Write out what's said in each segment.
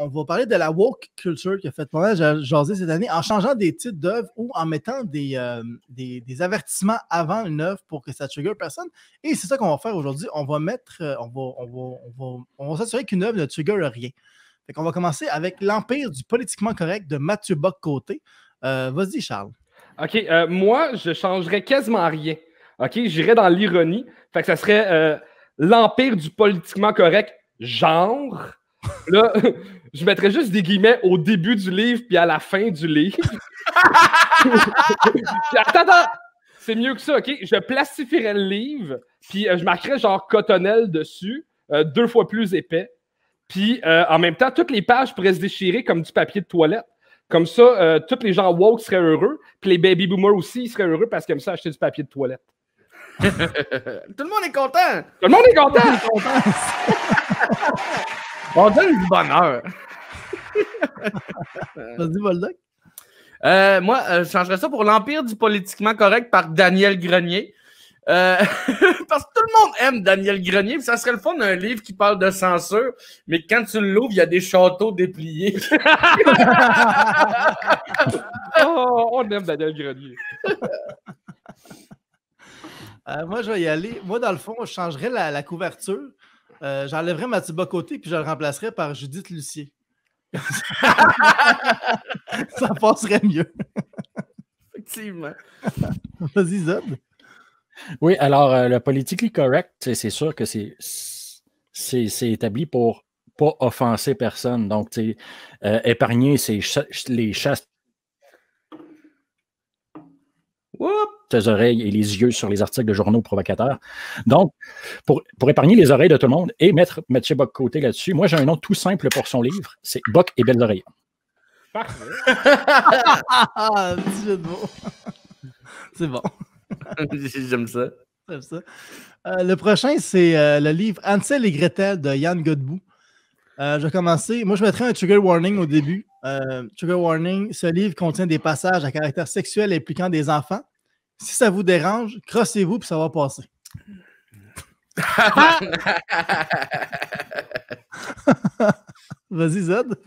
on va parler de la woke culture qui a fait pas mal jaser cette année en changeant des titres d'œuvres ou en mettant des avertissements avant une œuvre pour que ça trigger personne. Et c'est ça qu'on va faire aujourd'hui. On va mettre, on va s'assurer qu'une œuvre ne trigger rien. Fait qu'on va commencer avec l'Empire du politiquement correct de Mathieu Bock-Côté. Vas-y, Charles. OK, moi, je changerais quasiment rien. OK, j'irais dans l'ironie. Fait que ça serait l'Empire du politiquement correct, genre. Là, je mettrais juste des guillemets au début du livre puis à la fin du livre. Puis, attends, c'est mieux que ça, OK? Je plastifierais le livre, puis je marquerais genre cotonnelle dessus, 2 fois plus épais. Puis, en même temps, toutes les pages pourraient se déchirer comme du papier de toilette. Comme ça, tous les gens woke seraient heureux, puis les baby boomers aussi ils seraient heureux parce qu'ils aiment ça acheter du papier de toilette. Tout le monde est content! Tout le monde est content! On donne du bonheur. Vas-y, Boldoc. Moi, je changerais ça pour l'Empire du politiquement correct par Daniel Grenier. Parce que tout le monde aime Daniel Grenier, puis ça serait le fun d'un livre qui parle de censure, mais quand tu l'ouvres, il y a des châteaux dépliés. Oh, on aime Daniel Grenier. Moi, je vais y aller. Moi, dans le fond, je changerais la couverture. J'enlèverais Mathieu Bock-Côté puis je le remplacerais par Judith Lucier. Ça passerait mieux. Effectivement. Vas-y, Zod. Oui, alors le politically correct, c'est sûr que c'est établi pour pas offenser personne. Donc, épargner les chasses tes oreilles et les yeux sur les articles de journaux provocateurs. Donc, pour épargner les oreilles de tout le monde et mettre Mathieu Bock-Côté là-dessus, moi, j'ai un nom tout simple pour son livre. C'est Bock et Belles Oreilles. Parfait. Petit jeu de mots. C'est bon. J'aime ça. J'aime ça. Le prochain, c'est le livre Hansel et Gretel de Yann Godbout. Je vais commencer. Moi, je mettrais un trigger warning au début. Trigger warning, ce livre contient des passages à caractère sexuel impliquant des enfants. Si ça vous dérange, crossez-vous puis ça va passer. Vas-y, Zod.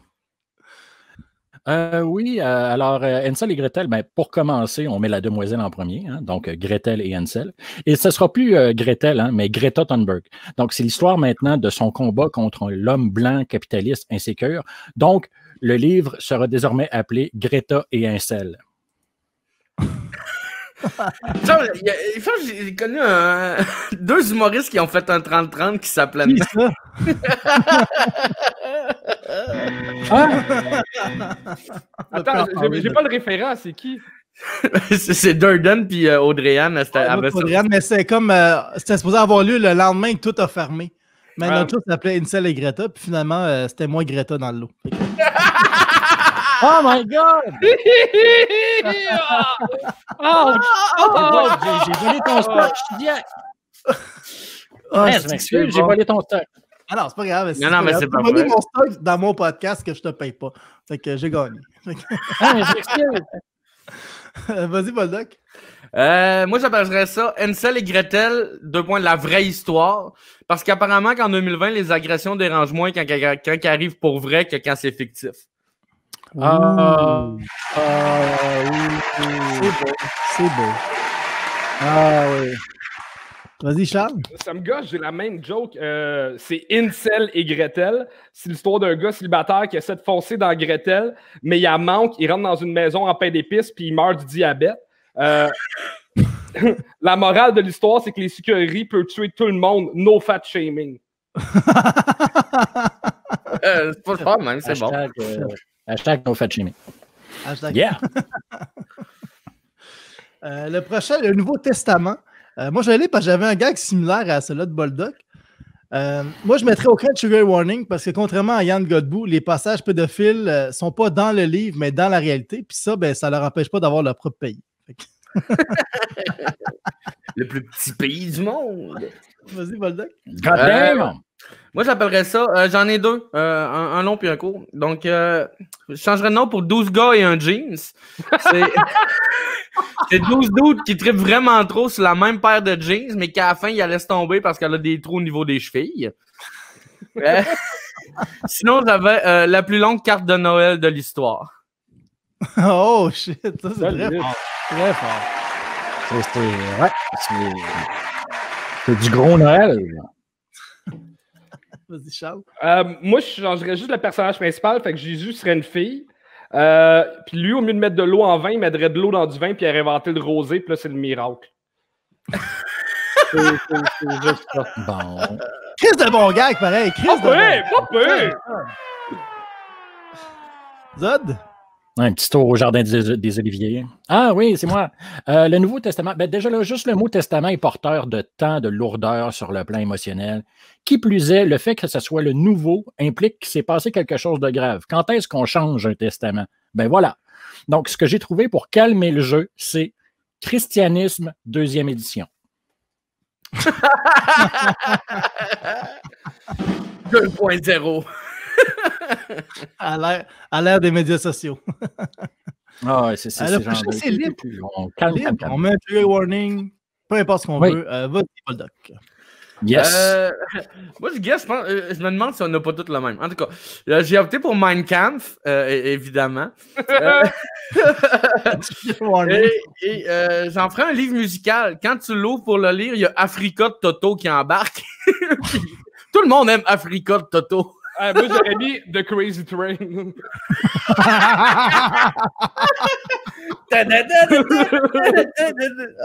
Oui, alors Hansel et Gretel, ben, pour commencer, on met la demoiselle en premier, hein, donc Gretel et Hansel. Et ce ne sera plus Gretel, hein, mais Greta Thunberg. Donc, c'est l'histoire maintenant de son combat contre l'homme blanc capitaliste insécure. Donc, le livre sera désormais appelé Greta et Hansel. J'ai connu deux humoristes qui ont fait un 30-30 qui s'appelaient. Qui ça? Attends, j'ai pas le référent, c'est qui? C'est Durden puis Audrey-Anne. Audrey-Anne, mais c'est comme c'était supposé avoir lieu le lendemain que tout a fermé. Mais notre chose s'appelait Hansel et Greta, puis finalement, c'était moi Greta dans l'eau. Oh my God! J'ai volé ton stock, je dis. Je m'excuse, j'ai volé ton stock. Ah non, c'est pas grave. Non, mais c'est pas vrai. J'ai volé vrai. mon stock dans mon podcast que je te paye pas. Fait que j'ai gagné. Ah, mais je m'excuse. Vas-y, Boldoc. Moi, j'appellerais ça Hansel et Gretel, la vraie histoire. Parce qu'apparemment qu'en 2020, les agressions dérangent moins quand ils arrivent pour vrai que quand c'est fictif. Oui. C'est beau. Ah oui. Vas-y, Charles. Ça me gâche, j'ai la même joke. C'est Hansel et Gretel. C'est l'histoire d'un gars célibataire qui essaie de foncer dans Gretel, mais il en manque, il rentre dans une maison en pain d'épices, puis il meurt du diabète. La morale de l'histoire, c'est que les sucreries peuvent tuer tout le monde. No fat shaming. C'est pas fort, même, c'est bon. Hashtag no fat shaming. Hashtag. Yeah! Le prochain, le Nouveau Testament. Moi, je vais aller parce que j'avais un gag similaire à celui-là de Boldoc. Moi, je mettrais aucun trigger warning parce que contrairement à Yann Godbout, les passages pédophiles ne sont pas dans le livre, mais dans la réalité. Puis ça, ben, ça ne leur empêche pas d'avoir leur propre pays. Le plus petit pays du monde. Vas-y, Boldoc. God damn! Moi, j'appellerais ça, j'en ai deux, un long puis un court. Donc, je changerais de nom pour 12 gars et un jeans. C'est 12 dudes qui trippent vraiment trop sur la même paire de jeans, mais qu'à la fin, ils la laissent tomber parce qu'elle a des trous au niveau des chevilles. Sinon, j'avais la plus longue carte de Noël de l'histoire. Oh shit, ça c'est très Solide. fort. Très fort. C'est du gros Noël. Vas-y, Charles. Moi, je changerais juste le personnage principal, fait que Jésus serait une fille. Puis lui, au lieu de mettre de l'eau en vin, il mettrait de l'eau dans du vin, puis il aurait inventé le rosé, puis là, c'est le miracle. c'est juste ça. Bon. Chris de bon gag, pareil. Chris de bon gag. Pas pire! Zod? Un petit tour au jardin des Oliviers. Ah oui, c'est moi. Le Nouveau Testament, ben déjà là, juste le mot testament est porteur de tant de lourdeur sur le plan émotionnel. Qui plus est, le fait que ce soit le nouveau implique qu'il s'est passé quelque chose de grave. Quand est-ce qu'on change un testament? Ben voilà. Donc, ce que j'ai trouvé pour calmer le jeu, c'est Christianisme, 2e édition. 2.0. À l'ère des médias sociaux. Ah ouais, c'est Le prochain, c'est libre. On calme. On met un trigger warning, peu importe ce qu'on veut. Vas-y, Poldoc. Yes. Moi, je me demande si on n'a pas tous le même. En tout cas, j'ai opté pour Mein Kampf, évidemment. Et j'en ferai un livre musical. Quand tu l'ouvres pour le lire, il y a Africa de Toto qui embarque. Tout le monde aime Africa de Toto. Moi, j'aurais mis The Crazy Train.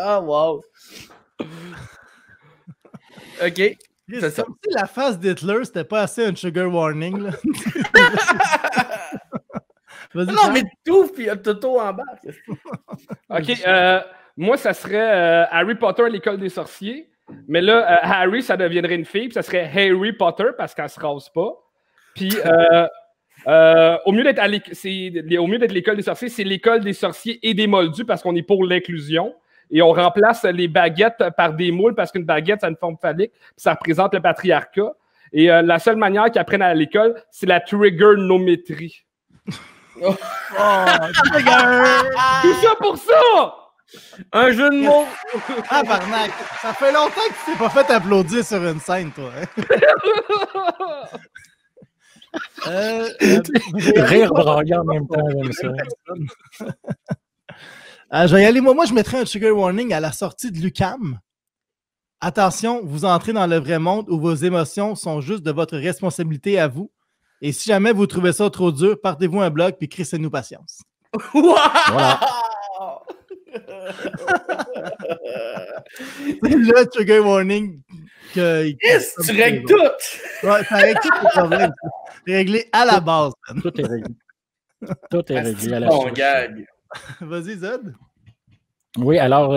Oh, wow. OK. C'est comme si la face d'Hitler, c'était pas assez un trigger warning. Là. Non, mais tout, puis il y a Toto en bas. OK. Moi, ça serait Harry Potter à l'école des sorciers. Mais là, Harry, ça deviendrait une fille, puis ça serait Harry Potter parce qu'elle se rase pas. Puis, au mieux d'être l'école des sorciers, c'est l'école des sorciers et des moldus parce qu'on est pour l'inclusion. Et on remplace les baguettes par des moules parce qu'une baguette, ça a une forme phallique, puis ça représente le patriarcat. Et la seule manière qu'ils apprennent à l'école, c'est la trigonométrie. Oh, trigger! Tout ça pour ça! Un jeu de mots! Ah, barnac! Ça fait longtemps que tu t'es pas fait applaudir sur une scène, toi. Hein? Rire braillant en même temps, comme ça. Je vais y aller. Moi, je mettrais un trigger warning à la sortie de l'UQAM. Attention, vous entrez dans le vrai monde où vos émotions sont juste de votre responsabilité à vous. Et si jamais vous trouvez ça trop dur, partez-vous un blog puis crissez-nous patience. Voilà. C'est le trigger warning que. Yes, tu règles tout! Ouais, ça règle tous les problèmes. C'est réglé à la base. Man. Tout est réglé. Tout est réglé à la Bon source. gag. Vas-y, Zod. Oui, alors,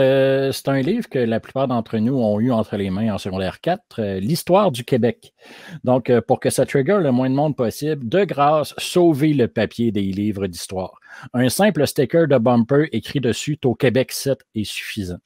c'est un livre que la plupart d'entre nous ont eu entre les mains en secondaire 4, l'histoire du Québec. Donc, pour que ça trigger le moins de monde possible, de grâce, sauvez le papier des livres d'histoire. Un simple sticker de bumper écrit dessus « Au Québec 7 » est suffisant.